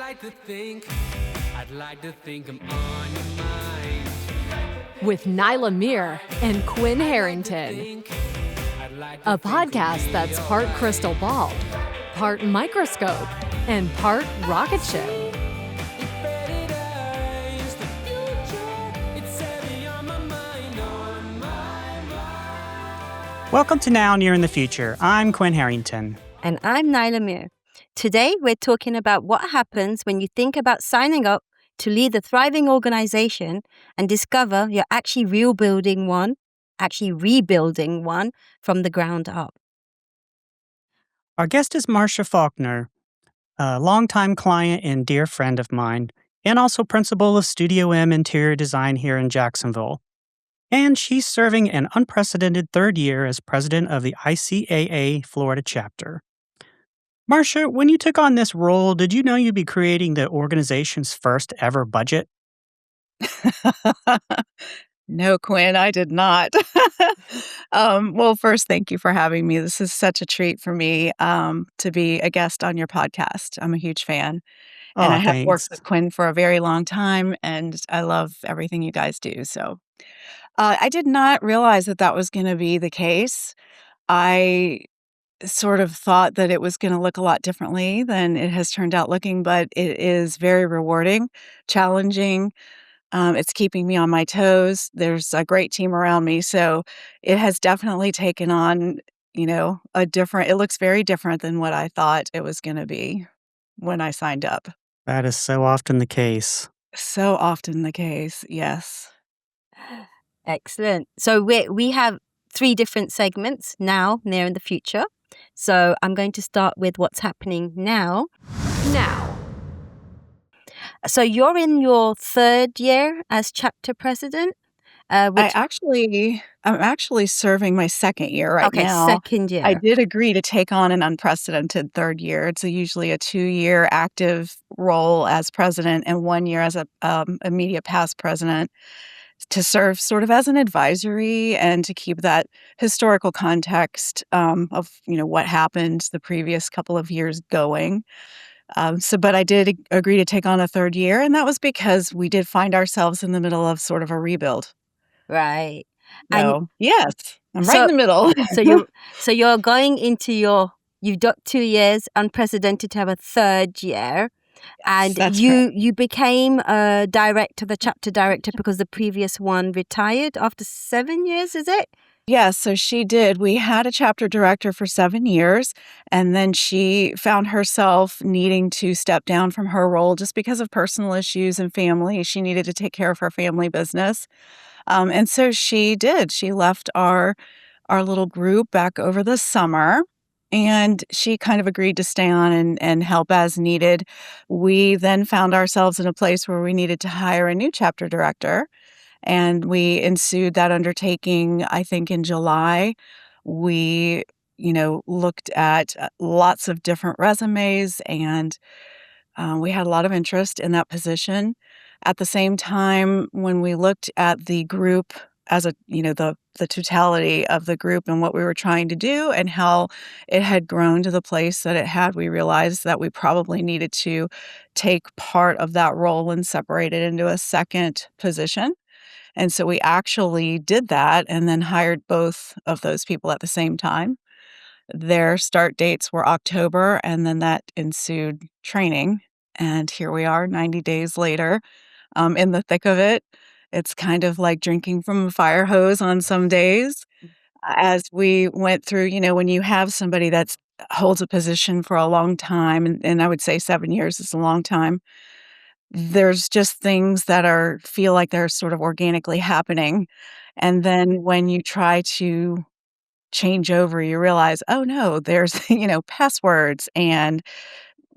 I'd like to think I'm on your mind. With Nyla Muir and Quinn Harrington. A podcast that's part crystal ball, part microscope, and part rocket ship. Welcome to Now, Near in the Future. I'm Quinn Harrington. And I'm Nyla Muir. Today, we're talking about what happens when you think about signing up to lead a thriving organization and discover you're actually rebuilding one from the ground up. Our guest is Marsha Faulkner, a longtime client and dear friend of mine, and also principal of Studio M Interior Design here in Jacksonville. And she's serving an unprecedented third year as president of the ICAA Florida chapter. Marsha, when you took on this role, did you know you'd be creating the organization's first ever budget? No, Quinn, I did not. Well, first, thank you for having me. This is such a treat for me to be a guest on your podcast. I'm a huge fan. And I have Thanks. worked with Quinn for a very long time, and I love everything you guys do. So I did not realize that was going to be the case. I sort of thought that it was going to look a lot differently than it has turned out looking, but it is very rewarding, challenging. It's keeping me on my toes. There's a great team around me. So it has definitely taken on, it looks very different than what I thought it was going to be when I signed up. That is so often the case. So often the case, yes. Excellent. So we have 3 different segments now, near in the future. So I'm going to start with what's happening now. So you're in your 3rd year as chapter president? I'm actually serving my 2nd year right now. Okay, 2nd year. I did agree to take on an unprecedented 3rd year. It's usually a 2-year active role as president and 1 year as a immediate past president, to serve sort of as an advisory and to keep that historical context of what happened the previous couple of years going. But I did agree to take on a 3rd year, and that was because we did find ourselves in the middle of sort of a rebuild. Right. So, yes, I'm right in the middle. So you're going into you've got 2 years, unprecedented to have a 3rd year. And That's you became the chapter director, because the previous one retired after 7 years, is it? Yes, so she did. We had a chapter director for 7 years, and then she found herself needing to step down from her role just because of personal issues and family. She needed to take care of her family business. And so she did. She left our little group back over the summer. And she kind of agreed to stay on and help as needed. We then found ourselves in a place where we needed to hire a new chapter director. And we ensued that undertaking, I think, in July. We, looked at lots of different resumes, and we had a lot of interest in that position. At the same time, when we looked at the group as the totality of the group and what we were trying to do and how it had grown to the place that it had, we realized that we probably needed to take part of that role and separate it into a 2nd position. And so we actually did that and then hired both of those people at the same time. Their start dates were October, and then that ensued training. And here we are 90 days later, in the thick of it. It's kind of like drinking from a fire hose on some days. As we went through, when you have somebody that holds a position for a long time, and I would say 7 years is a long time, there's just things that feel like they're sort of organically happening. And then when you try to change over, you realize, oh no, there's, passwords and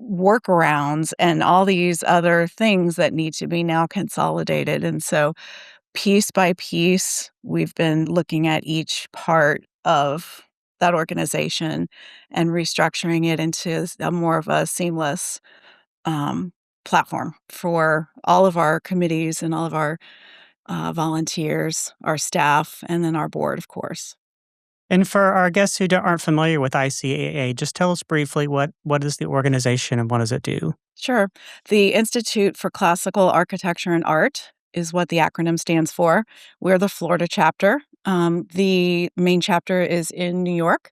workarounds and all these other things that need to be now consolidated. And so piece by piece, we've been looking at each part of that organization and restructuring it into more of a seamless platform for all of our committees and all of our volunteers, our staff, and then our board, of course. And for our guests who aren't familiar with ICAA, just tell us briefly what is the organization and what does it do? Sure. The Institute for Classical Architecture and Art is what the acronym stands for. We're the Florida chapter. The main chapter is in New York,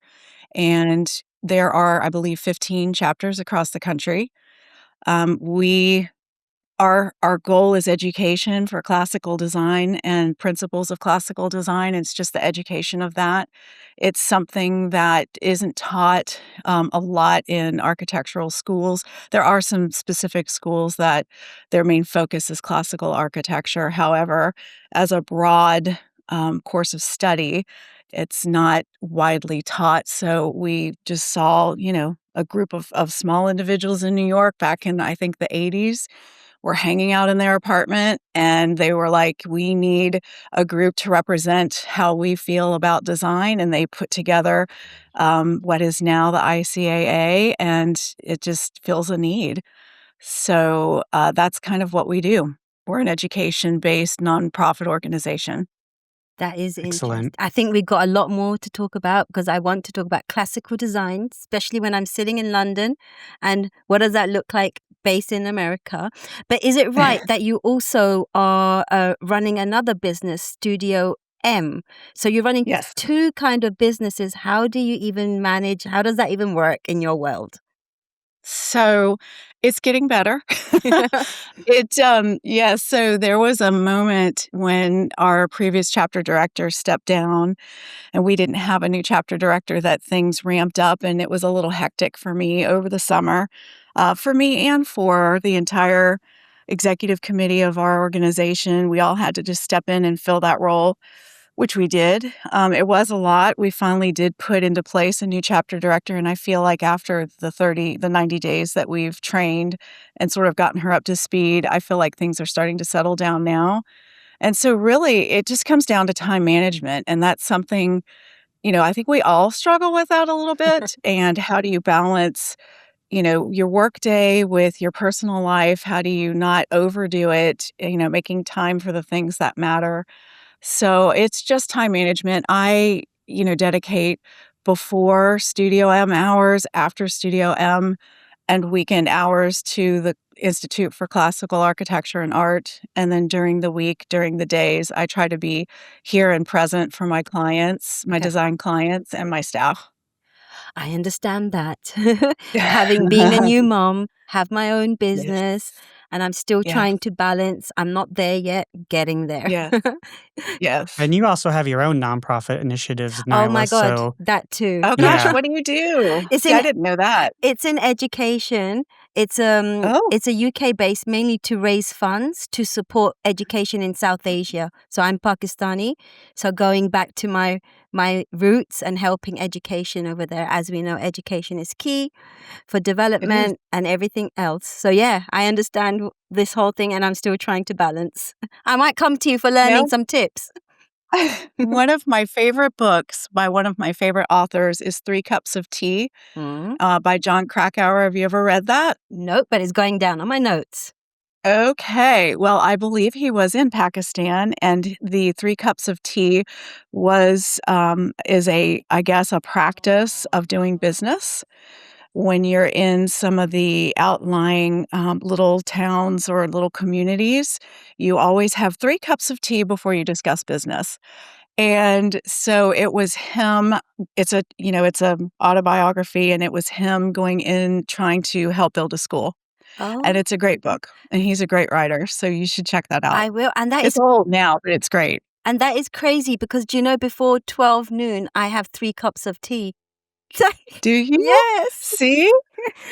and there are, I believe, 15 chapters across the country. We Our goal is education for classical design and principles of classical design. It's just the education of that. It's something that isn't taught a lot in architectural schools. There are some specific schools that their main focus is classical architecture. However, as a broad course of study, it's not widely taught. So we just saw, a group of small individuals in New York back in, I think, the 80s were hanging out in their apartment, and they were like, we need a group to represent how we feel about design. And they put together what is now the ICAA, and it just fills a need. So that's kind of what we do. We're an education-based nonprofit organization. That is interesting. Excellent. I think we've got a lot more to talk about because I want to talk about classical design, especially when I'm sitting in London. And what does that look like based in America? But is it right that you also are running another business, Studio M? So you're running Yes. two kind of businesses. How do you even manage? How does that even work in your world? So it's getting better. So there was a moment when our previous chapter director stepped down and we didn't have a new chapter director, that things ramped up, and it was a little hectic for me over the summer, for me and for the entire executive committee of our organization. We all had to just step in and fill that role, which we did. It was a lot. We finally did put into place a new chapter director, and I feel like after the 90 days that we've trained and sort of gotten her up to speed, I feel like things are starting to settle down now. And so really, it just comes down to time management, and that's something, I think we all struggle with that a little bit. And how do you balance, your work day with your personal life? How do you not overdo it, making time for the things that matter? So it's just time management. I, dedicate before Studio M hours, after Studio M, and weekend hours to the Institute for Classical Architecture and Art. And then during the week, during the days, I try to be here and present for my clients, my Okay. design clients, and my staff. I understand that. Having been a new mom, have my own Yes. business, and I'm still Yeah. trying to balance. I'm not there yet, getting there. Yes. Yes. And you also have your own nonprofit initiatives, Oh my Nyla. God, So that too. Oh gosh, yeah, what do you do? It's See, I in didn't know that. It's in education. It's Oh, it's a UK based mainly to raise funds to support education in South Asia. So I'm Pakistani. So going back to my roots and helping education over there. As we know, education is key for it is. development and everything else. So yeah, I understand this whole thing and I'm still trying to balance. I might come to you for learning No. some tips. One of my favorite books by one of my favorite authors is 3 Cups of Tea Mm. by John Krakauer. Have you ever read that? Nope, but it's going down on my notes. Okay. Well, I believe he was in Pakistan, and the 3 Cups of Tea is I guess, a practice of doing business. When you're in some of the outlying little towns or little communities, you always have 3 cups of tea before you discuss business. And so it was him. It's a autobiography, and it was him going in trying to help build a school. Oh, And it's a great book, and he's a great writer, so you should check that out. I will. And that is It's old now, but it's great. crazy because do you know before 12 noon I have 3 cups of tea. Do you? Yes. See?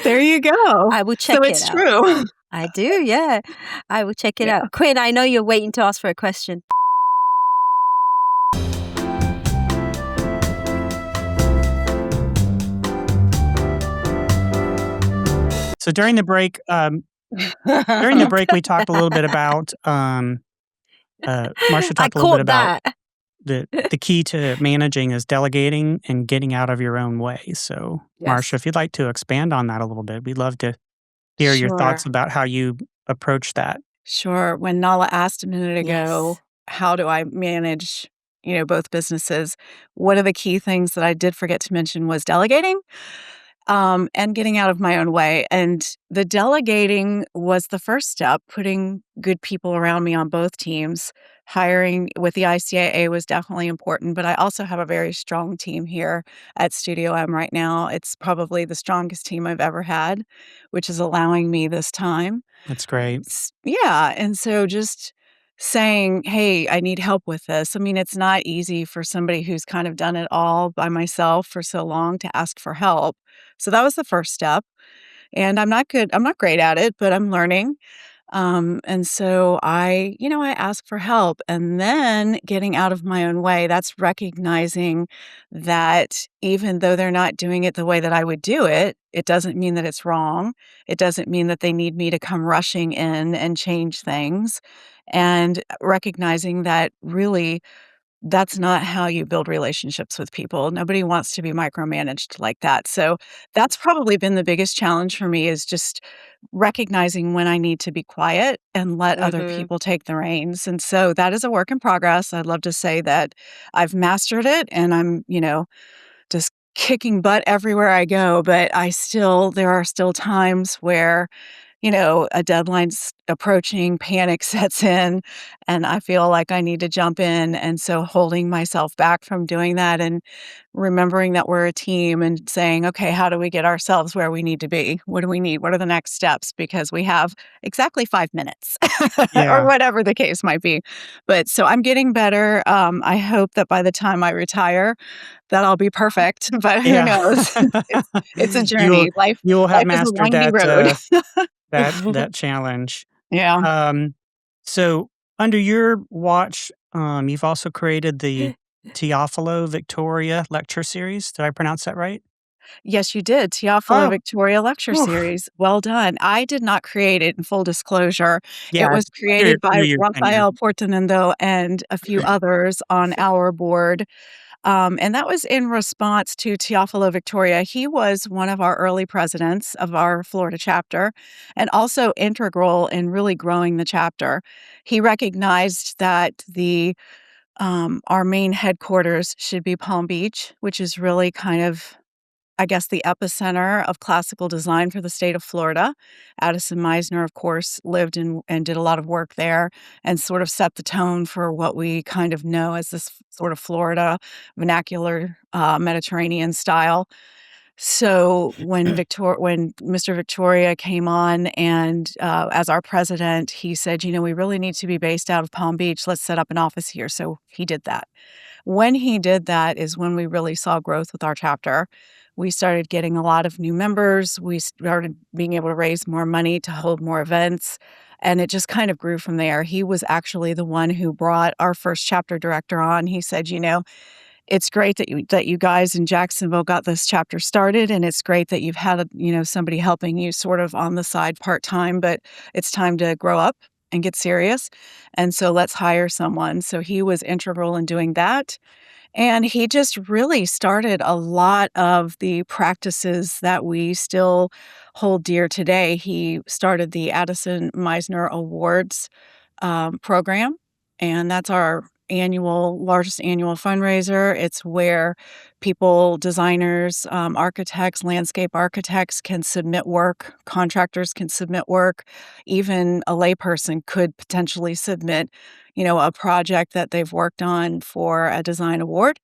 There you go. I will check So it it's out. true. I do, yeah. I will check it Yeah. out. Quinn, I know you're waiting to ask for a question. so during the break, we talked a little bit about Marsha I talked a little bit caught about that. the key to managing is delegating and getting out of your own way. So, Marsha, Yes. if you'd like to expand on that a little bit, we'd love to hear your thoughts Sure. about how you approach that. Sure. When Nala asked a minute ago, Yes. how do I manage, both businesses. One of the key things that I did forget to mention was delegating, and getting out of my own way. And the delegating was the first step, putting good people around me on both teams. Hiring with the ICAA was definitely important, but I also have a very strong team here at Studio M right now. It's probably the strongest team I've ever had, which is allowing me this time. That's great. Yeah, and so just saying, "Hey, I need help with this." I mean, it's not easy for somebody who's kind of done it all by myself for so long to ask for help. So that was the first step, and I'm not great at it, but I'm learning. And so I ask for help, and then getting out of my own way, that's recognizing that even though they're not doing it the way that I would do it, it doesn't mean that it's wrong. It doesn't mean that they need me to come rushing in and change things. And recognizing that really that's not how you build relationships with people. Nobody wants to be micromanaged like that. So that's probably been the biggest challenge for me is just recognizing when I need to be quiet and let other Mhm. people take the reins. And so that is a work in progress. I'd love to say that I've mastered it and I'm just kicking butt everywhere I go, but there are still times where a deadline's approaching, panic sets in, and I feel like I need to jump in. And so holding myself back from doing that and remembering that we're a team and saying, okay, how do we get ourselves where we need to be? What do we need? What are the next steps? Because we have exactly 5 minutes or Yeah. whatever the case might be. But so I'm getting better. I hope that by the time I retire, that I'll be perfect, but who Yeah. knows? It's a You'll journey. Life you will have life is a mastered windy road. that challenge. Yeah. Um, so under your watch, you've also created the Teofilo Victoria lecture series. Did I pronounce that right? Yes, you did. Teofilo Oh, Victoria Lecture whew. Series. Well done. I did not create it, in full disclosure. Yeah, It was through created by your tenure. Rafael Portenendo and a few others on our board. And that was in response to Teofilo Victoria. He was one of our early presidents of our Florida chapter and also integral in really growing the chapter. He recognized that our main headquarters should be Palm Beach, which is really kind of, I guess, the epicenter of classical design for the state of Florida. Addison Meisner, of course, lived and did a lot of work there and sort of set the tone for what we kind of know as this sort of Florida vernacular Mediterranean style. So when Mr. Victoria came on and as our president, he said, we really need to be based out of Palm Beach. Let's set up an office here. So he did that. When he did that is when we really saw growth with our chapter. We started getting a lot of new members. We started being able to raise more money to hold more events. And it just kind of grew from there. He was actually the one who brought our first chapter director on. He said, it's great that you guys in Jacksonville got this chapter started, and it's great that you've had somebody helping you sort of on the side part-time, but it's time to grow up and get serious. And so let's hire someone. So he was integral in doing that. And he just really started a lot of the practices that we still hold dear today. He started the Addison Meisner Awards program, and that's our largest annual fundraiser. It's where people, designers, architects, landscape architects can submit work, contractors can submit work, even a layperson could potentially submit, a project that they've worked on for a design award.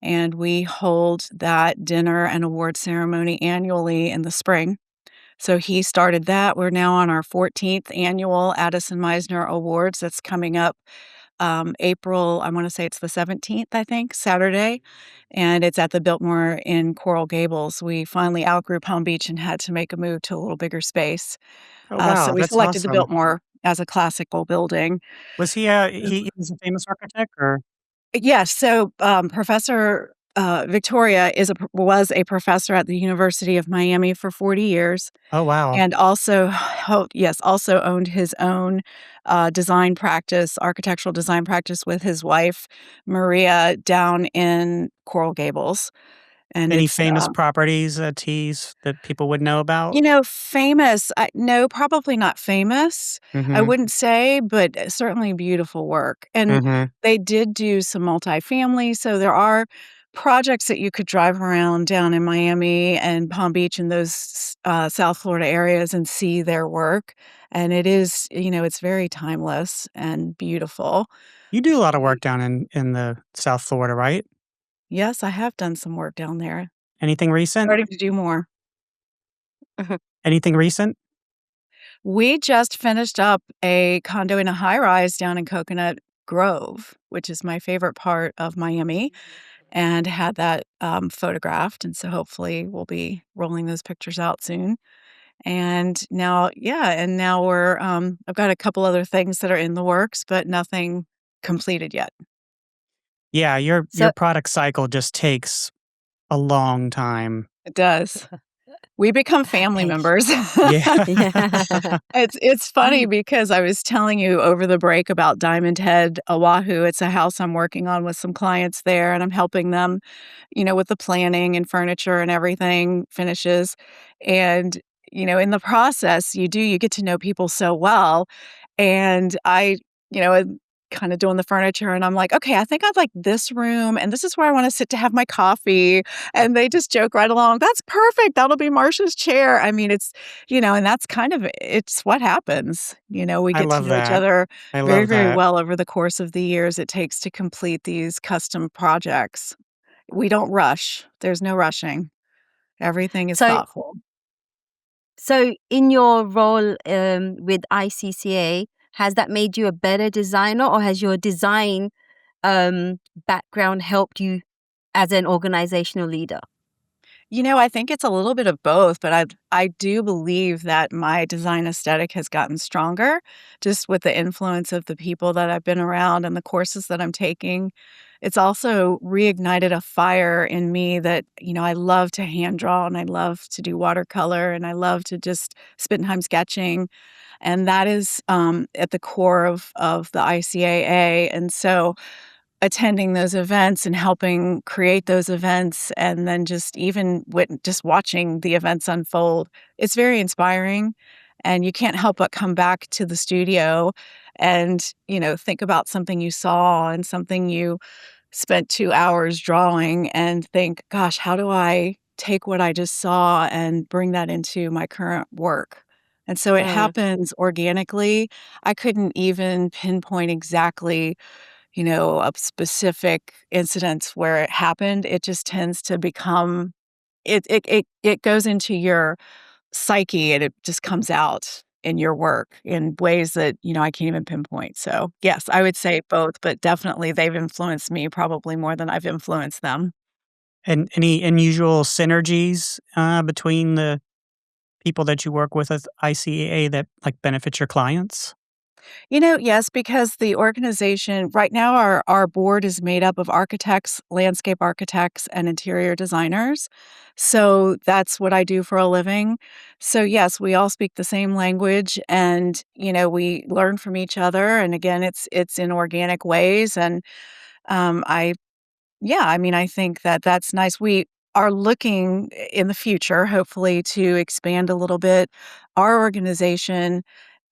And we hold that dinner and award ceremony annually in the spring. So he started that. We're now on our 14th annual Addison Meisner Awards. That's coming up April, I want to say it's the 17th, I think, Saturday. And it's at the Biltmore in Coral Gables. We finally outgrew Palm Beach and had to make a move to a little bigger space. Oh, So wow, we that's selected the awesome. Biltmore as a classical building. Was he was a famous architect or? Yes. So Professor Victoria was a professor at the University of Miami for 40 years. Oh, wow. And also owned his own design practice, architectural design practice with his wife, Maria, down in Coral Gables. And Any it's, famous properties, teas that people would know about? famous. No, probably not famous. I Mhm, wouldn't say, but certainly beautiful work. And mhm. they did do some multifamily, so there are projects that you could drive around down in Miami and Palm Beach and those South Florida areas and see their work. And it is, it's very timeless and beautiful. You do a lot of work down in the South Florida, right? Yes, I have done some work down there. Anything recent? Starting to do more. Anything recent? We just finished up a condo in a high rise down in Coconut Grove, which is my favorite part of Miami, and had that photographed. And so hopefully we'll be rolling those pictures out soon. And now, yeah, and now I've got a couple other things that are in the works, but nothing completed yet. Yeah, your So product cycle just takes a long time. It does. We become family patient. members. Yeah. Yeah. It's funny because I was telling you over the break about Diamond Head, Oahu. It's a house I'm working on with some clients there, and I'm helping them, with the planning and furniture and everything, finishes. And, in the process, you get to know people so well. And I'm kind of doing the furniture, and I'm like, okay, I think I'd like this room, and this is where I want to sit to have my coffee. And they just joke right along, "That's perfect. That'll be Marsha's chair." I mean, and that's it's what happens. We I get to love know each that. other I very, love very that. well over the course of the years it takes to complete these custom projects. We don't rush. There's no rushing. Everything is So thoughtful. so in your role with ICCA, has that made you a better designer, or has your design background helped you as an organizational leader? I think it's a little bit of both, but I do believe that my design aesthetic has gotten stronger just with the influence of the people that I've been around and the courses that I'm taking. It's also reignited a fire in me that, I love to hand draw and I love to do watercolor and I love to just spend time sketching. And that is at the core of the ICAA. And so attending those events and helping create those events and then just watching the events unfold, it's very inspiring, and you can't help but come back to the studio and, think about something you saw and something you spent 2 hours drawing and think, "Gosh, how do I take what I just saw and bring that into my current work?" And so it Mm, happens organically. I couldn't even pinpoint exactly a specific incident where it happened. It just tends to become it goes into your psyche, and it just comes out in your work in ways that, I can't even pinpoint. So, yes, I would say both, but definitely they've influenced me probably more than I've influenced them. And any unusual synergies, between the people that you work with at ICAA that, like, benefit your clients? Yes, because the organization right now, our board is made up of architects, landscape architects, and interior designers. So that's what I do for a living. So yes, we all speak the same language, and we learn from each other. And again, it's in organic ways. And I yeah, I mean, I think that that's nice. We are looking in the future, hopefully, to expand a little bit. Our organization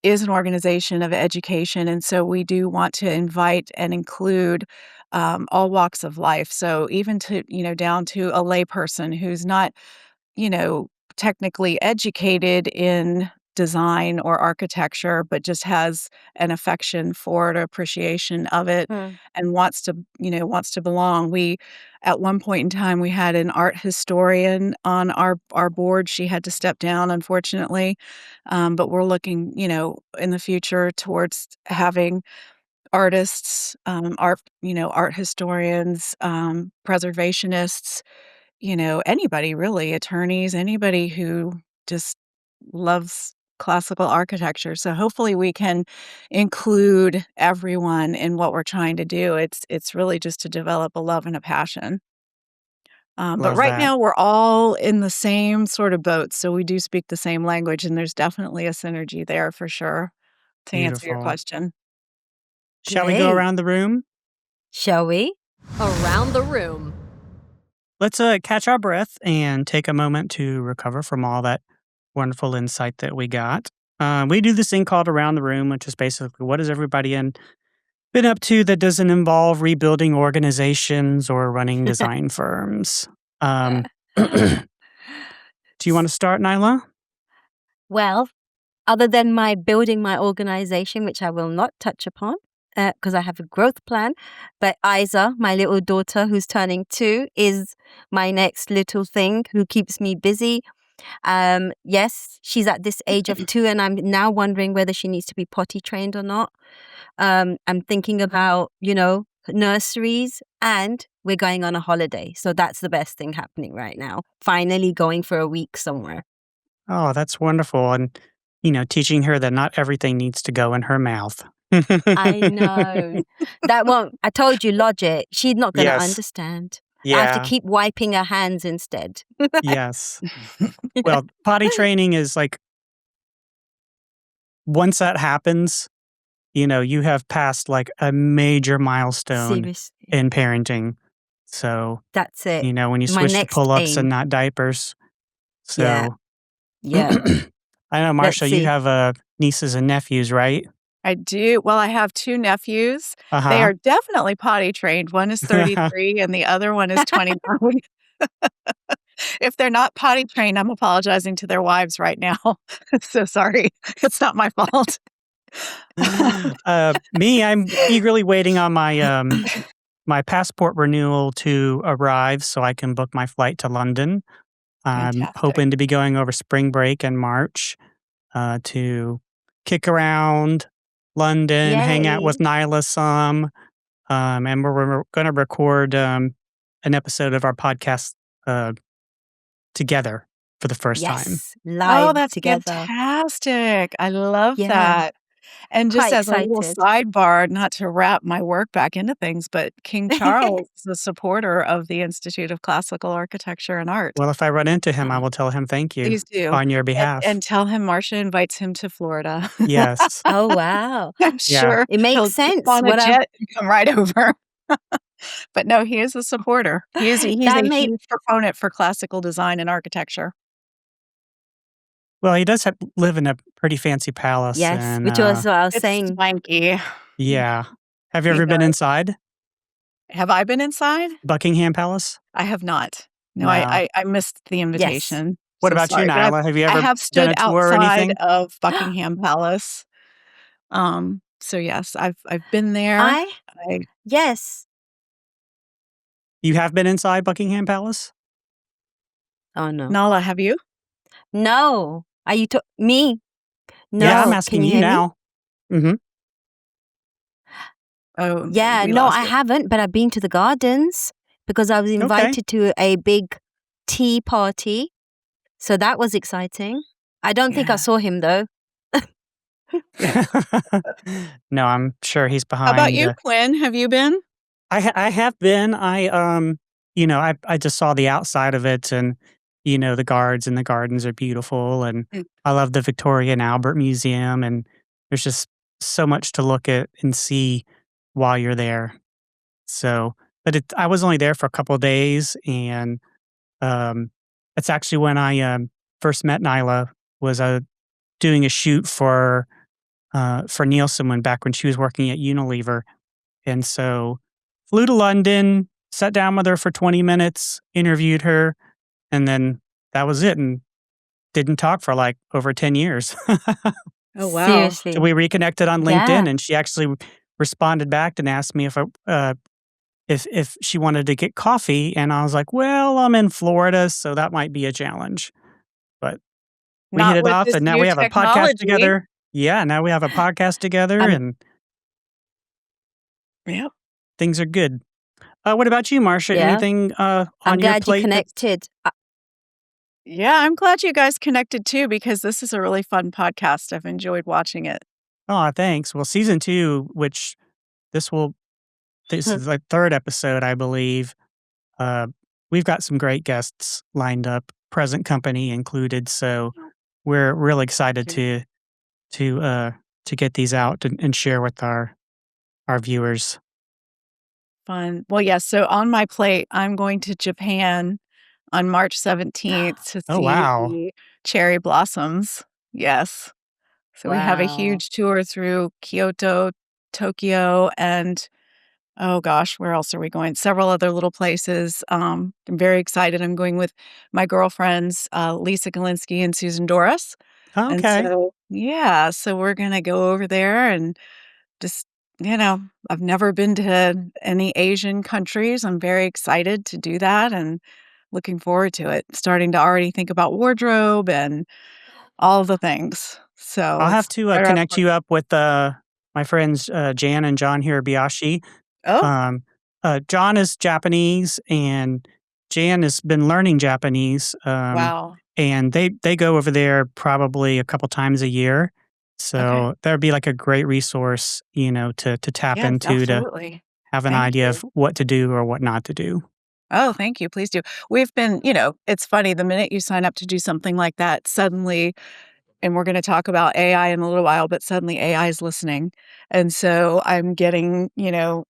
is an organization of education, and so we do want to invite and include all walks of life. So even to down to a layperson who's not you know, technically educated in design or architecture, but just has an affection for it, appreciation of it, mm. and wants to belong. We at one point in time, we had an art historian on our board. She had to step down, unfortunately. But we're looking, in the future towards having artists, art historians, preservationists, anybody really, attorneys, anybody who just loves classical architecture. So hopefully we can include everyone in what we're trying to do. It's really just to develop a love and a passion. But Love right that. now we're all in the same sort of boat, so we do speak the same language, and there's definitely a synergy there for sure. To answer your Beautiful. question. Shall we go Great. around the room? Shall we? Around the room. let's catch our breath and take a moment to recover from all that wonderful insight that we got. We do this thing called Around the Room, which is basically what has everybody been up to that doesn't involve rebuilding organizations or running design firms. Do you want to start, Nyla? Well, other than my building my organization, which I will not touch upon because I have a growth plan, but Isa, my little daughter who's turning 2, is my next little thing who keeps me busy. Yes, she's at this age of 2, and I'm now wondering whether she needs to be potty trained or not. I'm thinking about, nurseries, and we're going on a holiday. So that's the best thing happening right now. Finally going for a week somewhere. Oh, that's wonderful. And, teaching her that not everything needs to go in her mouth. I know. I told you, logic. She's not going to Yes. understand. I have to Yeah. keep wiping her hands instead. Yes. Well, potty training is like, once that happens, you have passed like a major milestone Seriously. in parenting. So, That's it. when you My switch to next pull-ups and aim. not diapers. Yeah. So, Yeah. I know, Let's Marsha, you see. have nieces and nephews, right? I do. Well, I have 2 nephews. They Uh-huh. are definitely potty trained. One is 33 and the other one is 29. If they're not potty trained, I'm apologizing to their wives right now. So sorry. It's not my fault. Me, I'm eagerly waiting on my passport renewal to arrive so I can book my flight to London. I'm Fantastic. hoping to be going over spring break in March to kick around London, hang out with Yay. Nyla some, and we're going to record an episode of our podcast together for the first time. Yes. Oh, Live that's together. fantastic. I love Yeah. that. And just Quite as a little excited. sidebar, not to wrap my work back into things, but King Charles is a supporter of the Institute of Classical Architecture and Art. Well, if I run into him, I Uh, will tell him thank you Please do. on your behalf. And tell him Marsha invites him to Florida. Yes. Oh, wow. I'm Yeah. sure It makes he'll sense. jump on a What a jet and come right over. But no, he is a supporter. He's That a made huge proponent for classical design and architecture. Well, he does live in a pretty fancy palace, yes, and which was what I was It's saying. swanky. yeah. Have you He ever been does. inside Have I been inside? Buckingham Palace? I have not. No, No. I missed the Yes. invitation. What So about you, sorry. But Nyla? Have you I ever have done stood a tour or outside anything? of Buckingham Palace. So yes, I've been there. Yes. You have been inside Buckingham Palace? Oh, no. Nala, have you? No. Are you me? No. Yeah, I'm Can asking you you hear me? now. Mm-hmm. Oh, Yeah, we no, lost I it. haven't, but I've been to the gardens because I was Okay. invited to a big tea party. So that was exciting. I don't think I Yeah. saw him though. No, I'm sure he's How about behind. you, Quinn? Have you been? I have been. I just saw the outside of it, and the guards and the gardens are beautiful, and Mm. I love the Victoria and Albert Museum, and there's just so much to look at and see while you're there. So, but I was only there for a couple of days, and it's actually when I first met Nyla. Was doing a shoot for Nielsen back when she was working at Unilever, and so flew to London, sat down with her for 20 minutes, interviewed her, and then that was it, and didn't talk for like over 10 years. Oh, wow. Seriously. So we reconnected on Yeah. LinkedIn, and she actually responded back and asked me if she wanted to get coffee, and I was like, "Well, I'm in Florida, so that might be a challenge." But we hit Not it with off, this and now new we have a podcast technology. together. Yeah, now we have a podcast together, I'm- and Yep. things are good. What about you, Marsha? Yeah. Anything on I'm your glad you plate? connected. Yeah, I'm glad you guys connected too because this is a really fun podcast. I've enjoyed watching it. Oh, thanks. Well, season 2, which this is like 3rd episode, I believe. We've got some great guests lined up, present company included. So we're really excited to get these out and share with our viewers. Fun. Well, yes. So on my plate, I'm going to Japan on March 17th to Oh, see wow. the cherry blossoms. Yes. So we have a Wow. huge tour through Kyoto, Tokyo, and oh gosh, where else are we going? Several other little places. I'm very excited. I'm going with my girlfriends, Lisa Galinsky and Susan Doris. And Okay. so, yeah, so we're going to go over there and just, I've never been to any Asian countries. I'm very excited to do that and looking forward to it. Starting to already think about wardrobe and all the things. So I'll have it's to right around the connect you corner. up with my friends Jan and John Hirabayashi. Oh, Um, John is Japanese, and Jan has been learning Japanese. wow. And they go over there probably a couple times a year. Okay. So that would be like a great resource, to tap Yes, into to absolutely. have an Thank idea you. of what to do or what not to do. Oh, thank you. Please do. We've been, it's funny, the minute you sign up to do something like that, suddenly, and we're going to talk about AI in a little while, but suddenly AI is listening. And so I'm getting,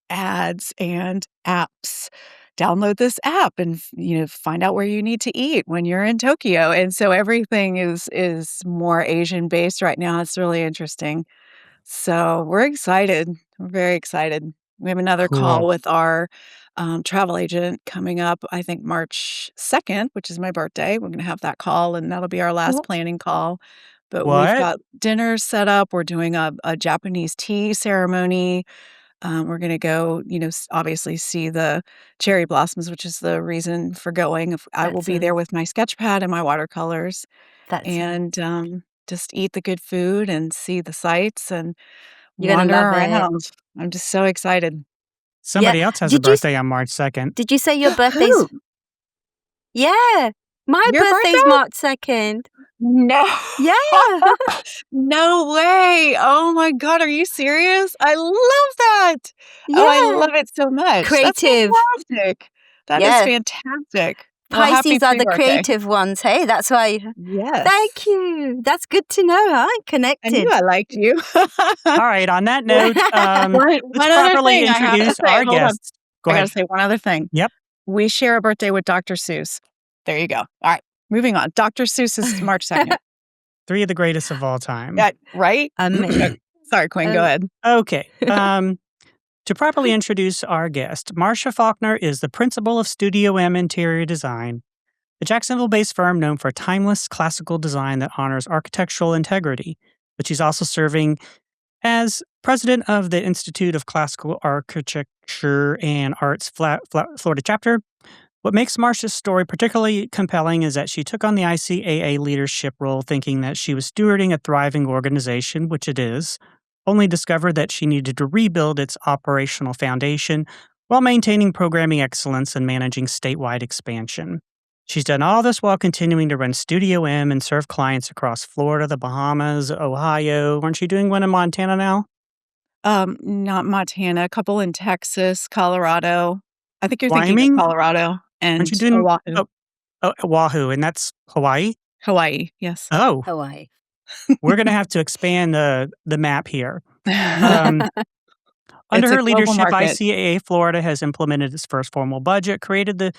ads and apps. Download this app and, find out where you need to eat when you're in Tokyo. And so everything is more Asian based right now. It's really interesting. So we're excited. We're very excited. We have another call Cool. with our travel agent coming up, I think March 2nd, which is my birthday. We're going to have that call, and that'll be our last planning call. But we've What? got dinner set up. We're doing a Japanese tea ceremony. We're going to go, obviously see the cherry blossoms, which is the reason for going. I will That's be there with my sketch pad and my watercolors that's and just eat the good food and see the sights and you're gonna wander love it. around. I'm just so excited. Yeah. Somebody else has a Did you birthday on March 2nd. did you say your birthday's Who? Yeah. My Your birthday's birthday? March 2nd. No. Yeah. No way. Oh my God. Are you serious? I love that. Oh, I Yeah. love it so much. That's Creative. fantastic. That is Yeah. fantastic. Well, happy Pisces are the pre-birthday. creative ones, hey? That's why. Yes. Thank you. That's good to know, huh? I knew Connected. I liked you. All right. On that note, let's One other properly thing I have to introduce say. our Hold on. guest. Go I ahead. gotta say one other thing. Yep. We share a birthday with Dr. Seuss. There you go. All right. Moving on. Dr. Seuss is March 2nd. 3 of the greatest of all time. Yeah, right? Amazing. Sorry, Quinn. Go ahead. Okay. To properly introduce our guest, Marsha Faulkner is the principal of Studio M Interior Design, a Jacksonville-based firm known for timeless classical design that honors architectural integrity. But she's also serving as president of the Institute of Classical Architecture and Arts Florida chapter. What makes Marsha's story particularly compelling is that she took on the ICAA leadership role thinking that she was stewarding a thriving organization, which it is, only discovered that she needed to rebuild its operational foundation while maintaining programming excellence and managing statewide expansion. She's done all this while continuing to run Studio M and serve clients across Florida, the Bahamas, Ohio. Aren't you doing one in Montana now? Not Montana, a couple in Texas, Colorado. I think you're thinking of Wyoming? Colorado Aren't you and doing Oahu. Oahu, and that's Hawaii? Hawaii, yes. Oh, Hawaii. we're going to have to expand the map here. Um, Under It's a her global leadership, market. ICAA Florida has implemented its first formal budget, created the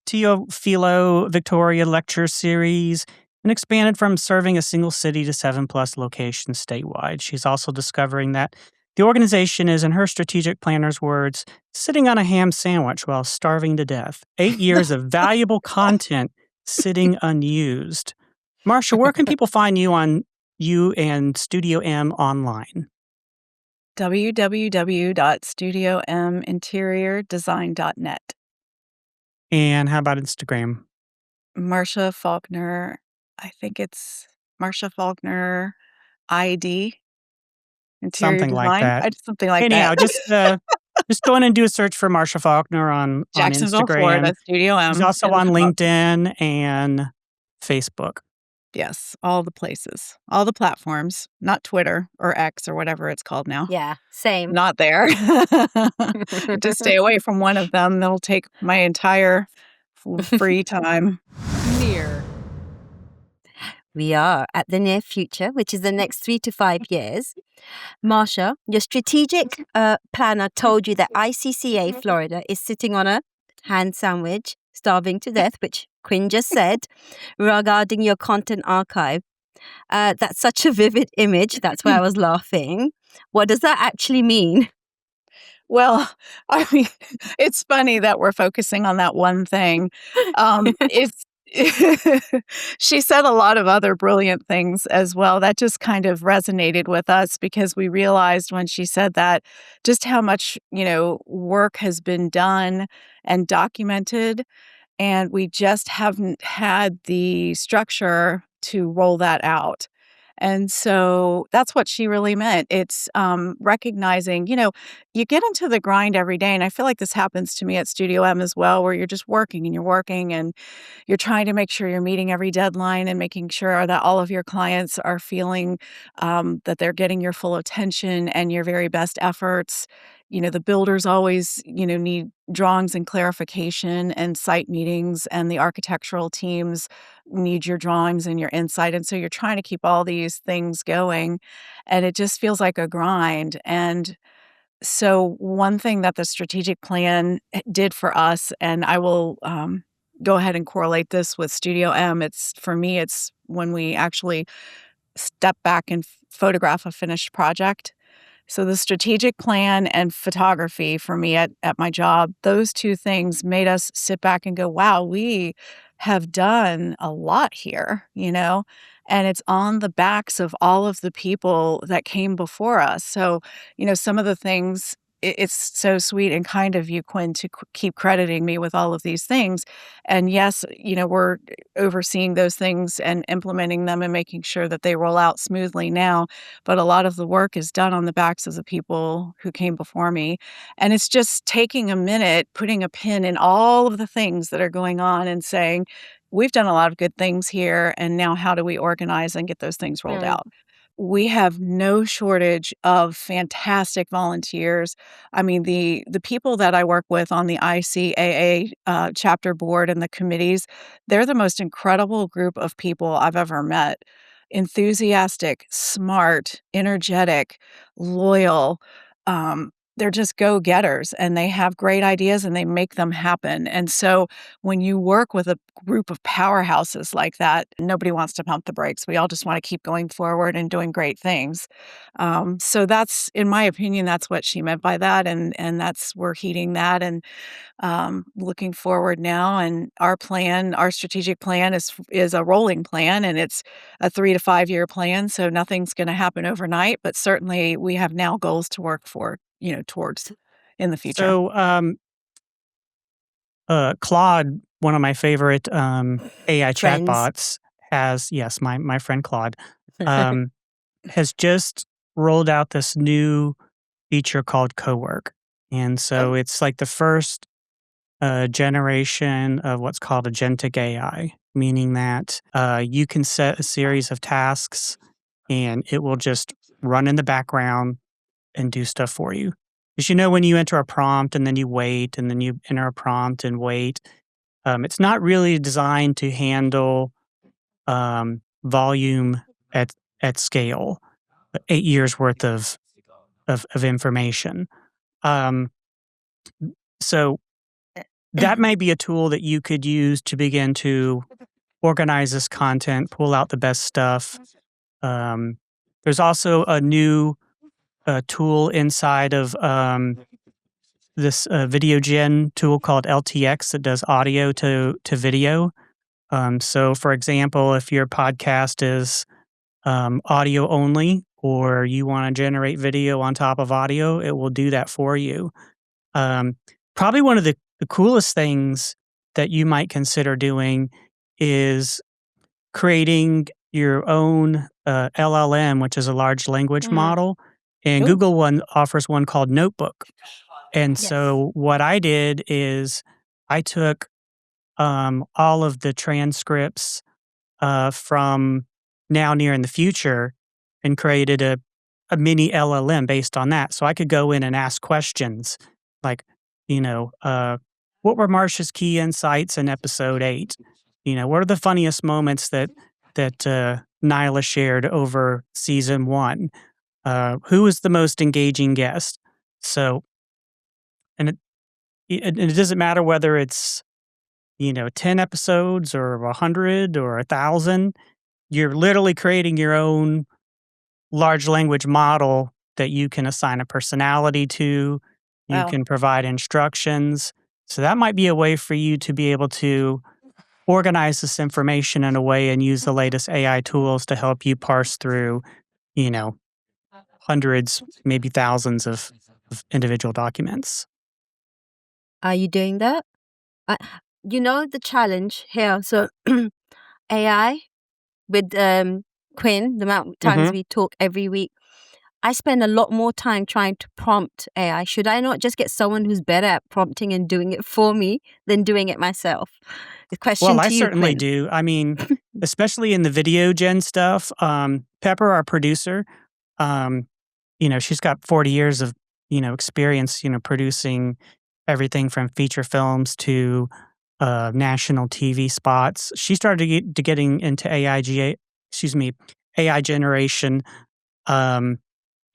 Teofilo Victoria Lecture Series, and expanded from serving a single city to 7+ locations statewide. She's also discovering that the organization is, in her strategic planner's words, sitting on a ham sandwich while starving to death. 8 years of valuable content sitting unused. Marsha, where can people find you and Studio M online? www.studiominteriordesign.net. And how about Instagram? Marsha Faulkner, I think it's Marsha Faulkner ID, interior Something like design. that. Something like Anyhow, that. just go in and do a search for Marsha Faulkner on Jacksonville, Instagram. Florida, Studio M. She's also It'll on come up. LinkedIn and Facebook. Yes, all the places, all the platforms, not Twitter or X or whatever it's called now. Yeah, same. Not there. To stay away from one of them, they'll take my entire free time. Near. We are at the near future, which is the next 3 to 5 years. Marsha, your strategic planner told you that ICCA Florida is sitting on a hand sandwich, starving to death, which Quinn just said, regarding your content archive. That's such a vivid image. That's why I was laughing. What does that actually mean? Well, I mean, it's funny that we're focusing on that one thing. It's she said a lot of other brilliant things as well. That just kind of resonated with us because we realized when she said that just how much, work has been done and documented, and we just haven't had the structure to roll that out. And so that's what she really meant. It's recognizing, you get into the grind every day. And I feel like this happens to me at Studio M as well, where you're just working and you're working and you're trying to make sure you're meeting every deadline and making sure that all of your clients are feeling that they're getting your full attention and your very best efforts. The builders always, need drawings and clarification and site meetings, and the architectural teams need your drawings and your insight. And so you're trying to keep all these things going, and it just feels like a grind. And so one thing that the strategic plan did for us, and I will go ahead and correlate this with Studio M, for me, it's when we actually step back and photograph a finished project. So the strategic plan and photography for me at my job, those two things made us sit back and go, wow, we have done a lot here, and it's on the backs of all of the people that came before us. So, some of the things, it's so sweet and kind of you, Quinn, to keep crediting me with all of these things. And yes, we're overseeing those things and implementing them and making sure that they roll out smoothly now. But a lot of the work is done on the backs of the people who came before me. And it's just taking a minute, putting a pin in all of the things that are going on and saying, we've done a lot of good things here. And now how do we organize and get those things rolled Right. out? We have no shortage of fantastic volunteers. I mean, the people that I work with on the ICAA chapter board and the committees, they're the most incredible group of people I've ever met. Enthusiastic, smart, energetic, loyal. They're just go-getters, and they have great ideas and they make them happen. And so when you work with a group of powerhouses like that, nobody wants to pump the brakes. We all just want to keep going forward and doing great things. So that's, in my opinion, that's what she meant by that. And we're heeding that and looking forward now. And our strategic plan is a rolling plan, and it's a 3 to 5 year plan. So nothing's going to happen overnight, but certainly we have now goals to work for, towards in the future. So, Claude, one of my favorite AI Friends. chatbots, yes, my friend Claude, has just rolled out this new feature called Cowork. And so it's like the first generation of what's called agentic AI, meaning that you can set a series of tasks and it will just run in the background and do stuff for you. Because when you enter a prompt and then you wait and then you enter a prompt and wait, it's not really designed to handle volume at scale, 8 years worth of information. So that may be a tool that you could use to begin to organize this content, pull out the best stuff. There's also a new tool inside of this video gen tool called LTX that does audio to video. So, for example, if your podcast is audio only, or you want to generate video on top of audio, it will do that for you. Probably one of the coolest things that you might consider doing is creating your own LLM, which is a large language model. And Ooh. Google offers one called Notebook. And Yes. so what I did is I took all of the transcripts from Now, Near, and the Future and created a mini LLM based on that. So I could go in and ask questions like, what were Marsha's key insights in episode 8? What are the funniest moments that that Nyla shared over season 1. Who was the most engaging guest? So, and it doesn't matter whether it's 10 episodes or 100 or 1,000. You're literally creating your own large language model that you can assign a personality to. You Wow. can provide instructions. So that might be a way for you to be able to organize this information in a way and use the latest AI tools to help you parse through, hundreds, maybe thousands of individual documents. Are you doing that? I, the challenge here. So AI with Quinn, the amount of times Hmm. we talk every week, I spend a lot more time trying to prompt AI. Should I not just get someone who's better at prompting and doing it for me than doing it myself? The question Well, I to you, certainly Quinn. do. I mean, especially in the video gen stuff. Pepper, our producer, she's got 40 years of, experience, producing everything from feature films to national TV spots. She started getting into AI generation.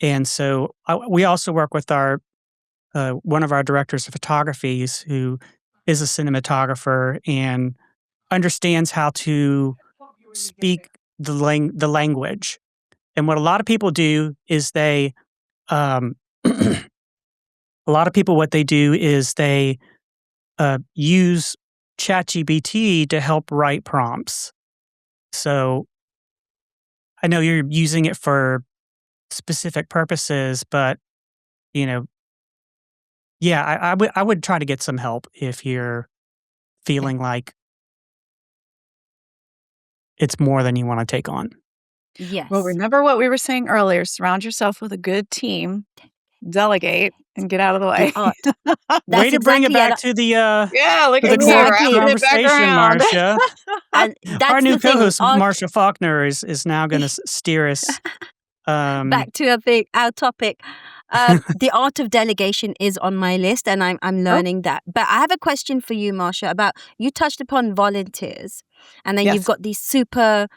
And so we also work with one of our directors of photography who is a cinematographer and understands how to speak the language. And what a lot of people do is um, a lot of people, what they do is they use ChatGPT to help write prompts. So I know you're using it for specific purposes, but yeah, I would try to get some help if you're Yeah. feeling like it's more than you want to take on. Yes. Well, remember what we were saying earlier, surround yourself with a good team, delegate, and get out of the The way. art. Way That's to bring it exactly it. back to the Yeah, look to at the me core of the Exactly. wrapping it back conversation, around. Marsha. And Our that's new the thing. co-host, Art. Marsha Faulkner, is now going to steer us. Back to our topic. The art of delegation is on my list, and I'm Oh, learning that. But I have a question for you, Marsha. About you touched upon volunteers, and then you've yes, got these super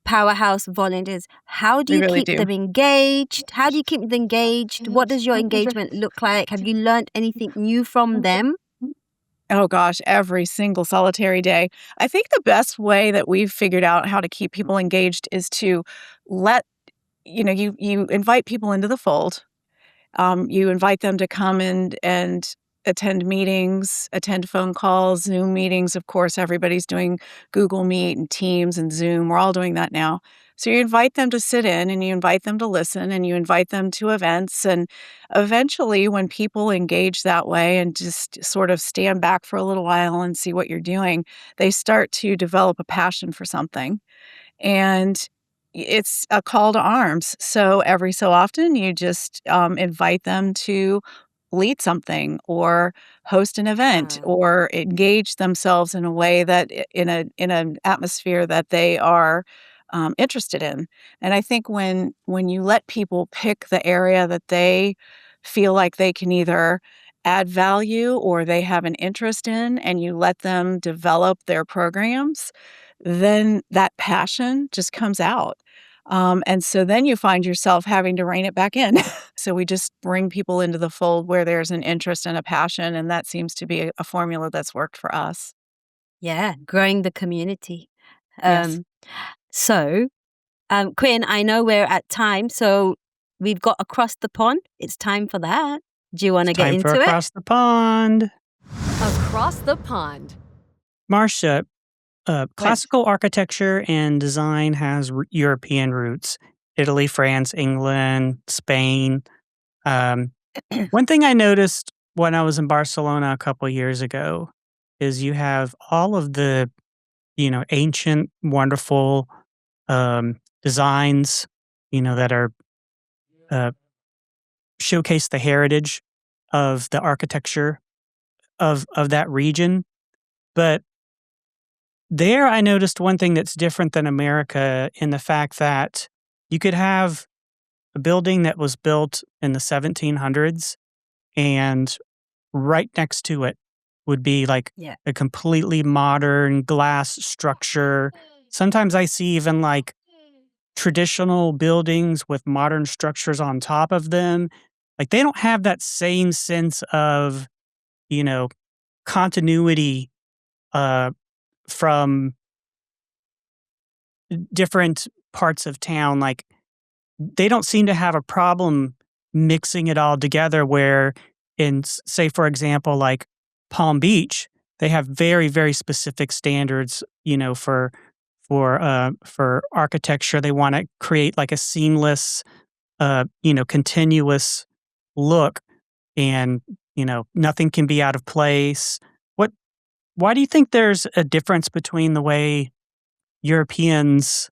powerhouse volunteers. How do we you really keep do. them engaged? How do you keep them engaged? What does your engagement look like? Have you learned anything new from them? Oh gosh, every single solitary day. I think the best way that we've figured out how to keep people engaged is to let you invite people into the fold. You invite them to come and attend meetings, attend phone calls, Zoom meetings. Of course, everybody's doing Google Meet and Teams and Zoom. We're all doing that now. So you invite them to sit in and you invite them to listen and you invite them to events. And eventually, when people engage that way and just sort of stand back for a little while and see what you're doing, they start to develop a passion for something. And it's a call to arms. So every so often, you just invite them to lead something or host an event Ah, or engage themselves in a way that in an atmosphere that they are interested in. And I think when you let people pick the area that they feel like they can either add value or they have an interest in, and you let them develop their programs, then that passion just comes out. And so then you find yourself having to rein it back in. So we just bring people into the fold where there's an interest and a passion, and that seems to be a formula that's worked for us. yeah, growing the community. Yes. Um, so, Quinn, I know we're at time, so we've got across the pond. It's time for that. Do you want It's to get time for into it? Across the Pond. Across the pond. Marsha, Yes. classical architecture and design has European roots. Italy, France, England, Spain. One thing I noticed when I was in Barcelona a couple years ago is you have all of the, ancient, wonderful designs, that are uh, showcase the heritage of the architecture of that region. But there, I noticed one thing that's different than America in the fact that you could have a building that was built in the 1700s, and right next to it would be like Yeah. a completely modern glass structure sometimes I see even like traditional buildings with modern structures on top of them. Like they don't have that same sense of, you know, continuity uh, from different parts of town. Like they don't seem to have a problem mixing it all together where in say for example like Palm Beach, they have very very specific standards, for architecture. They want to create like a seamless continuous look, and nothing can be out of place. What Why do you think there's a difference between the way Europeans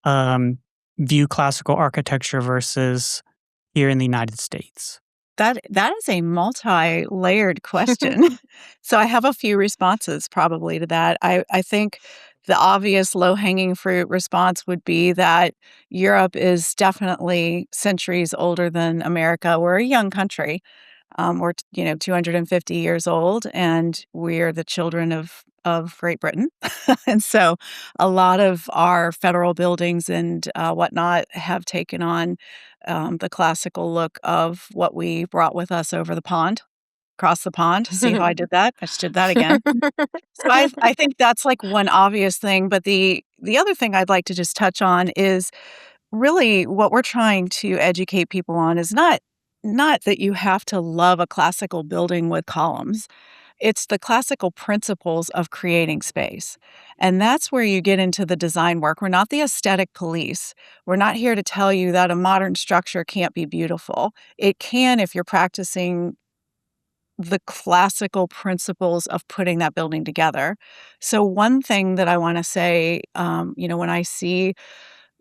um, view classical architecture versus here in the United States? That is a multi-layered question. So I have a few responses probably to that. I think the obvious low-hanging fruit response would be that Europe is definitely centuries older than America. We're a young country. We're 250 years old, and we're the children of Great Britain. And so a lot of our federal buildings and whatnot have taken on the classical look of what we brought with us over the pond, across the pond. See how I did that? I just did that again. So I think that's like one obvious thing. But the other thing I'd like to just touch on is really what we're trying to educate people on is not that you have to love a classical building with columns. It's the classical principles of creating space. And that's where you get into the design work. We're not the aesthetic police. We're not here to tell you that a modern structure can't be beautiful. It can if you're practicing the classical principles of putting that building together. So one thing that I want to say, when I see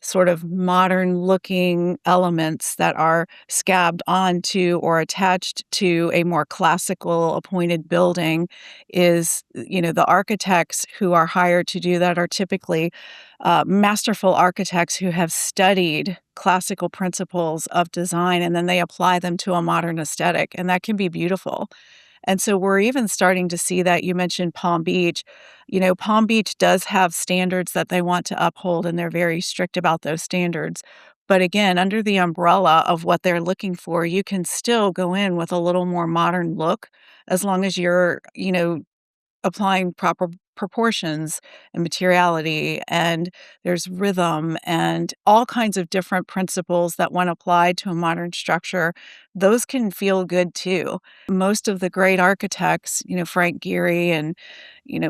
sort of modern looking elements that are scabbed onto or attached to a more classical appointed building is, the architects who are hired to do that are typically masterful architects who have studied classical principles of design and then they apply them to a modern aesthetic, and that can be beautiful. And so we're even starting to see that. You mentioned Palm Beach. Palm Beach does have standards that they want to uphold, and they're very strict about those standards. But again, under the umbrella of what they're looking for, you can still go in with a little more modern look as long as you're, applying proper proportions and materiality, and there's rhythm and all kinds of different principles that when applied to a modern structure, those can feel good too. Most of the great architects, Frank Gehry and,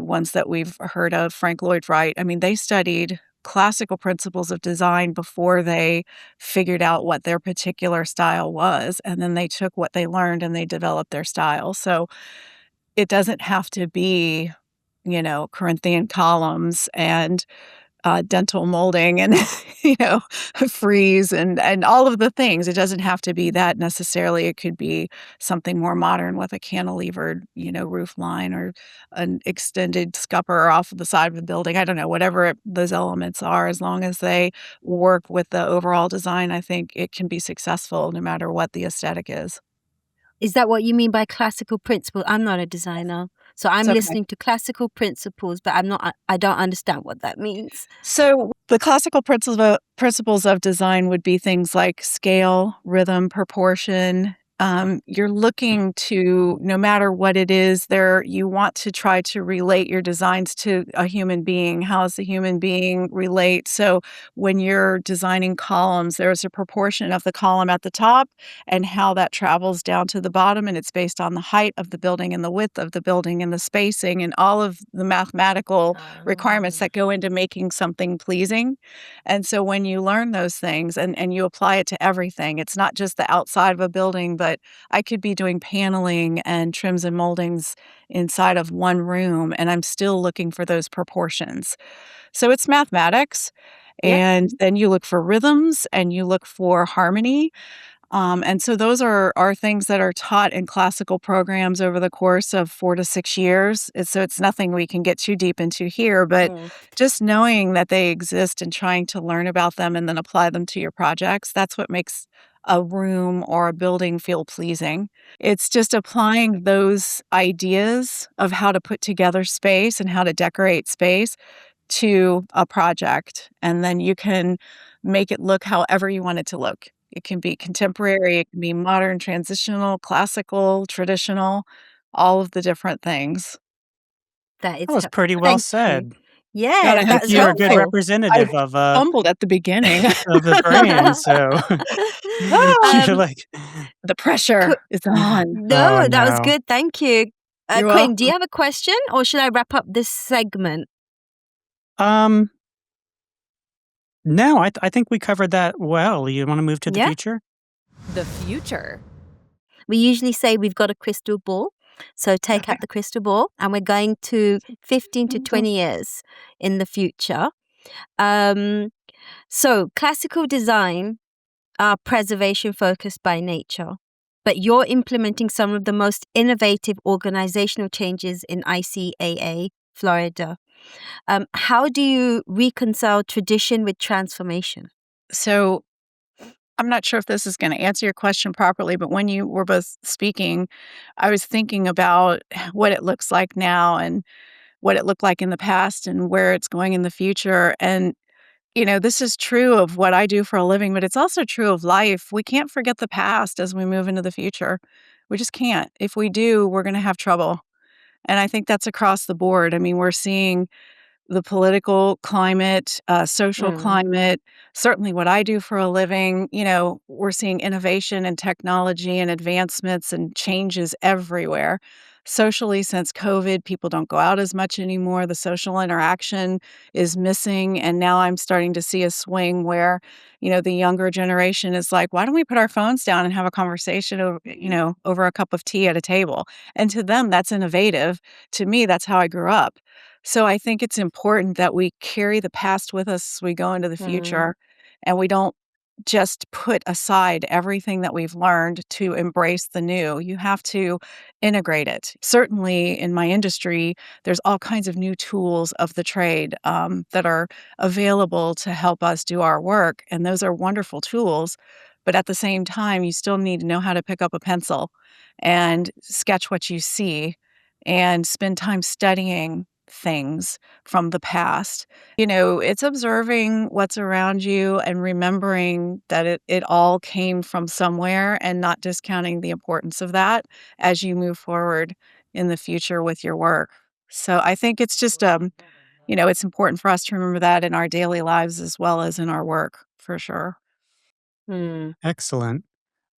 ones that we've heard of, Frank Lloyd Wright, I mean, they studied classical principles of design before they figured out what their particular style was. And then they took what they learned and they developed their style. So it doesn't have to be, Corinthian columns and dental molding and, frieze and all of the things. It doesn't have to be that necessarily. It could be something more modern with a cantilevered, roof line or an extended scupper off of the side of the building. I don't know, whatever those elements are, as long as they work with the overall design, I think it can be successful no matter what the aesthetic is. Is that what you mean by classical principle? I'm not a designer, so I'm It's okay. listening to classical principles, but I don't understand what that means. So the classical principles of design would be things like scale, rhythm, proportion. You're looking to, no matter what it is, you want to try to relate your designs to a human being. How does the human being relate? So when you're designing columns, there's a proportion of the column at the top and how that travels down to the bottom, and it's based on the height of the building and the width of the building and the spacing and all of the mathematical requirements that go into making something pleasing. And so when you learn those things and you apply it to everything, it's not just the outside of a building, but I could be doing paneling and trims and moldings inside of one room, and I'm still looking for those proportions. So it's mathematics. Yeah. And then you look for rhythms and you look for harmony. And so those are things that are taught in classical programs over the course of 4 to 6 years. So it's nothing we can get too deep into here, but just knowing that they exist and trying to learn about them and then apply them to your projects, that's what makes a room or a building feel pleasing. It's just applying those ideas of how to put together space and how to decorate space to a project, and then you can make it look however you want it to look. It can be contemporary, it can be modern, transitional, classical, traditional, all of the different things. That is That was helpful. pretty well Thank you. said. God, Yeah, I I hope think that's you're a good helpful. I representative fumbled at the beginning. of the brand, so Ah, you're um, like, the Qu- pressure is on. "Oh, no, that was no." good. Thank you. You're Quinn, do you welcome. have a question or should I wrap up this segment? Um, no, I think we covered that well. You wanna move to the Yeah. future? The future. We usually say we've got a crystal ball. So take out the crystal ball and we're going to 15 to 20 years in the future. Um, so classical design are preservation focused by nature, but you're implementing some of the most innovative organizational changes in ICAA, Florida. How do you reconcile tradition with transformation? So I'm not sure if this is going to answer your question properly, but when you were both speaking, I was thinking about what it looks like now and what it looked like in the past and where it's going in the future. And, this is true of what I do for a living, but it's also true of life. We can't forget the past as we move into the future. We just can't. If we do, we're going to have trouble. And I think that's across the board. I mean, we're seeing the political climate, social Mm, climate, certainly what I do for a living, we're seeing innovation and technology and advancements and changes everywhere. Socially, since COVID, people don't go out as much anymore. The social interaction is missing. And now I'm starting to see a swing where, the younger generation is like, why don't we put our phones down and have a conversation over a cup of tea at a table? And to them, that's innovative. To me, that's how I grew up. So I think it's important that we carry the past with us as we go into the mm, future, and we don't just put aside everything that we've learned to embrace the new. You have to integrate it. Certainly in my industry, there's all kinds of new tools of the trade that are available to help us do our work, and those are wonderful tools. But at the same time, you still need to know how to pick up a pencil and sketch what you see and spend time studying things from the past. It's observing what's around you and remembering that it all came from somewhere and not discounting the importance of that as you move forward in the future with your work. So I think it's just it's important for us to remember that in our daily lives as well as in our work, for sure. mm. Excellent.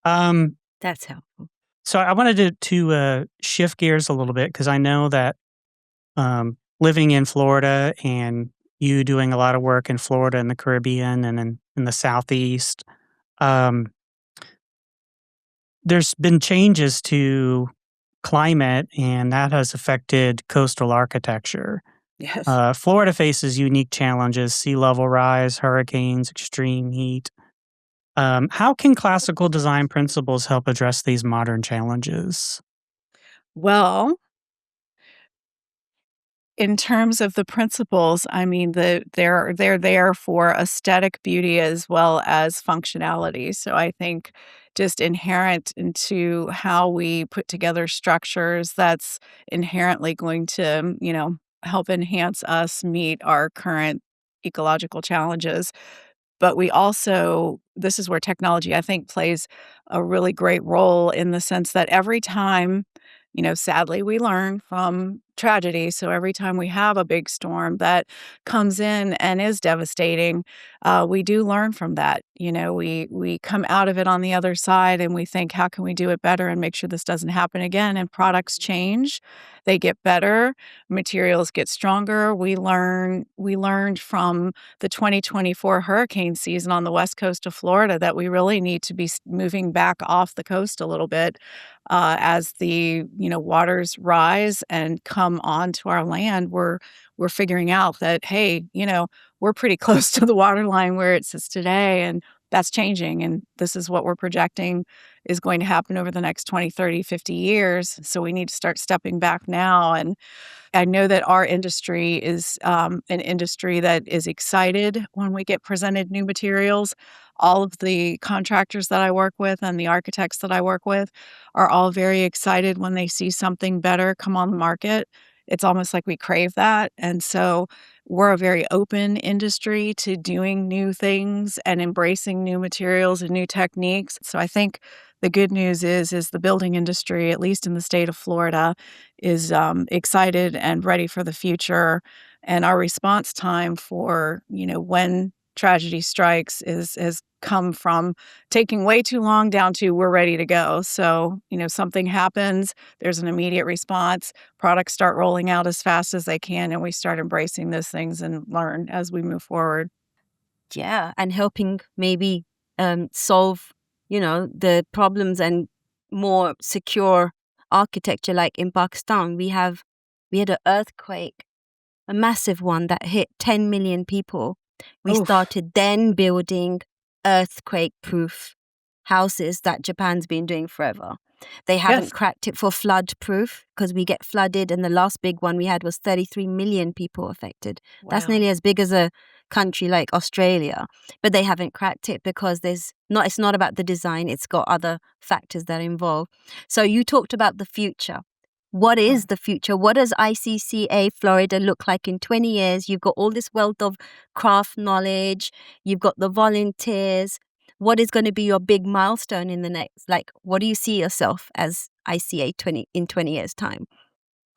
Um, That's helpful. so I wanted to shift gears a little bit because I know that living in Florida and you doing a lot of work in Florida and the Caribbean and in the Southeast, um, there's been changes to climate, and that has affected coastal architecture. Yes. Florida faces unique challenges: sea level rise, hurricanes, extreme heat. How can classical design principles help address these modern challenges? Well, in terms of the principles, I mean, they're there for aesthetic beauty as well as functionality. So I think just inherent into how we put together structures, that's inherently going to, help enhance us meet our current ecological challenges. But we also this is where technology, I think, plays a really great role in the sense that every time, sadly, we learn from tragedy. So every time we have a big storm that comes in and is devastating, we do learn from that. We come out of it on the other side and we think, how can we do it better and make sure this doesn't happen again? And products change, they get better, materials get stronger. We learned from the 2024 hurricane season on the west coast of Florida that we really need to be moving back off the coast a little bit as the waters rise and come onto our land. We're figuring out that, hey, we're pretty close to the water line where it sits today, and that's changing. And this is what we're projecting is going to happen over the next 20, 30, 50 years. So we need to start stepping back now. And I know that our industry is an industry that is excited when we get presented new materials. All of the contractors that I work with and the architects that I work with are all very excited when they see something better come on the market. it's almost like we crave that. And so we're a very open industry to doing new things and embracing new materials and new techniques. So I think the good news is the building industry, at least in the state of Florida, is excited and ready for the future. And our response time for, when tragedy strikes has come from taking way too long down to we're ready to go. So, something happens, there's an immediate response, products start rolling out as fast as they can, and we start embracing those things and learn as we move forward. Yeah, and helping maybe solve, the problems and more secure architecture. Like in Pakistan, we had an earthquake, a massive one that hit 10 million people. We Oof. started then building earthquake-proof houses that Japan's been doing forever. They haven't Yes. cracked it for flood-proof because we get flooded, and the last big one we had was 33 million people affected. That's Wow. nearly as big as a country like Australia, but they haven't cracked it because it's not about the design, it's got other factors that are involved. So you talked about the future. What is the future? What does ICCA Florida look like in 20 years? You've got all this wealth of craft knowledge, you've got the volunteers. What is going to be your big milestone in the next, what do you see yourself as ICA in 20 years' time?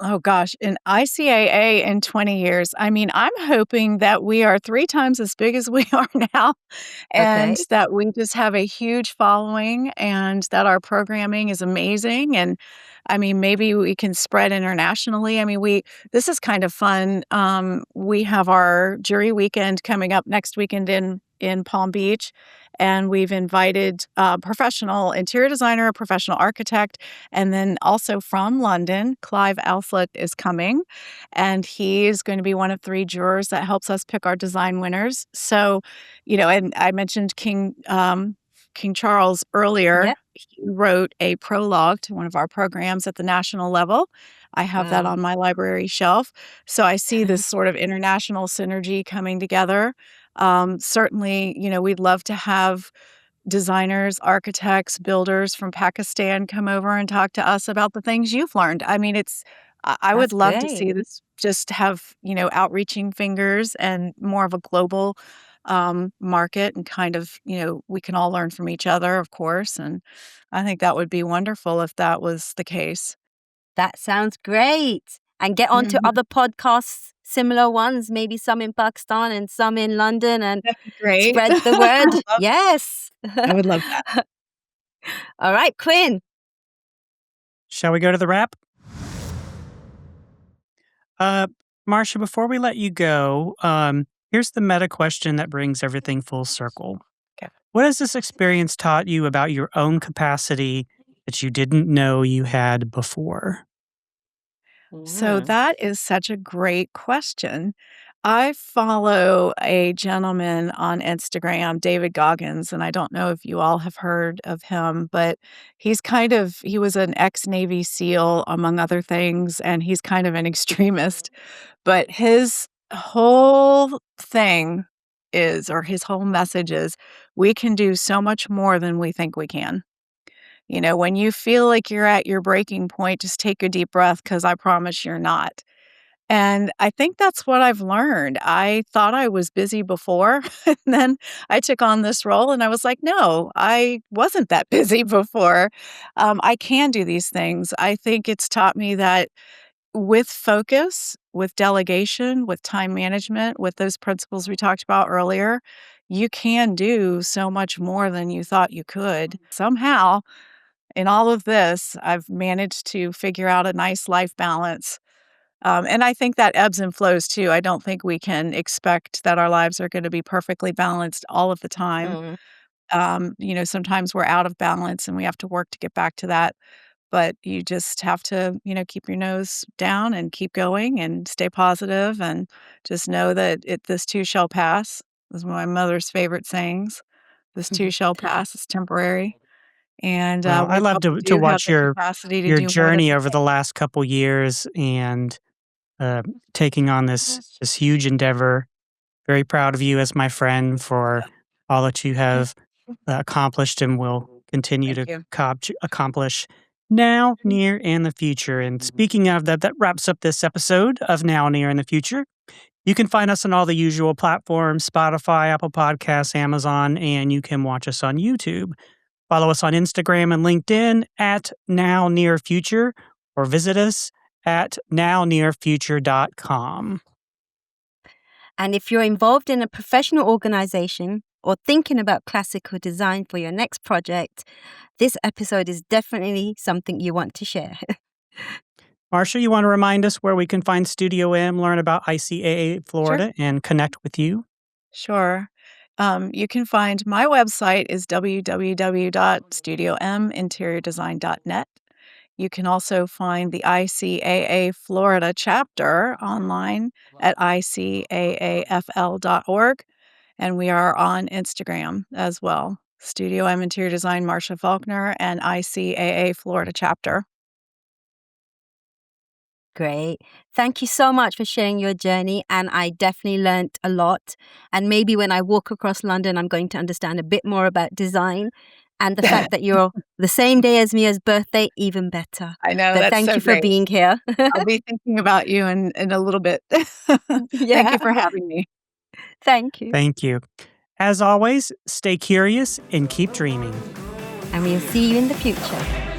Oh gosh, in ICAA in 20 years, I'm hoping that we are 3 times as big as we are now, and Okay. that we just have a huge following, and that our programming is amazing, and maybe we can spread internationally. This is kind of fun. We have our jury weekend coming up next weekend in Palm Beach, and we've invited a professional interior designer, a professional architect, and then also from London, Clive Alflet is coming, and he is going to be one of 3 jurors that helps us pick our design winners. So, and I mentioned King Charles earlier. Yeah. He wrote a prologue to one of our programs at the national level. I have that Wow. on my library shelf. So I see this sort of international synergy coming together. Certainly, we'd love to have designers, architects, builders from Pakistan come over and talk to us about the things you've learned. I would That's love to great. see this just have, outreaching fingers and more of a global market, and kind of, we can all learn from each other, of course. And I think that would be wonderful if that was the case. That sounds great. And get on to Mhm. other podcasts, similar ones, maybe some in Pakistan and some in London, and That'd be great. spread the word. Love- Yes. I would love that. All right, Quinn. Shall we go to the wrap? Marsha, before we let you go, here's the meta question that brings everything full circle. Okay. What has this experience taught you about your own capacity that you didn't know you had before? So that is such a great question. I follow a gentleman on Instagram, David Goggins, and I don't know if you all have heard of him, but he was an ex-Navy SEAL, among other things, and he's kind of an extremist. But his whole thing or his whole message is, we can do so much more than we think we can. When you feel like you're at your breaking point, just take a deep breath, because I promise you're not. And I think that's what I've learned. I thought I was busy before, and then I took on this role and I was like, no, I wasn't that busy before. I can do these things. I think it's taught me that with focus, with delegation, with time management, with those principles we talked about earlier, you can do so much more than you thought you could. Somehow, in all of this, I've managed to figure out a nice life balance. And I think that ebbs and flows too. I don't think we can expect that our lives are going to be perfectly balanced all of the time. Mm. Sometimes we're out of balance and we have to work to get back to that. But you just have to, keep your nose down and keep going and stay positive, and just know that this too shall pass. This is one of my mother's favorite sayings. This too shall pass. It's temporary. And Well, I we love probably to do have watch the capacity to your do more than journey we over think. the last couple years and taking on this huge endeavor. Very proud of you as my friend for all that you have accomplished and will continue Thank to you. accomplish. Now, near, and the future. And speaking of that, that wraps up this episode of Now, Near, and the Future. You can find us on all the usual platforms, Spotify, Apple Podcasts, Amazon, and you can watch us on YouTube. Follow us on Instagram and LinkedIn at Now Near Future, or visit us at nownearfuture.com. And if you're involved in a professional organization or thinking about classical design for your next project, this episode is definitely something you want to share. Marsha, you want to remind us where we can find Studio M, learn about ICAA Florida, and connect with you? Sure. You can find my website is www.studiominteriordesign.net. You can also find the ICAA Florida chapter online at icaafl.org. And we are on Instagram as well. Studio M Interior Design, Marsha Faulkner, and ICAA Florida chapter. Great. Thank you so much for sharing your journey. And I definitely learned a lot. And maybe when I walk across London, I'm going to understand a bit more about design. And the fact that you're the same day as Mia's birthday, even better. I know, But that's thank so you for great. being here. I'll be thinking about you in a little bit. Thank Yeah. you for having me. Thank you. Thank you. As always, stay curious and keep dreaming. And we'll see you in the future.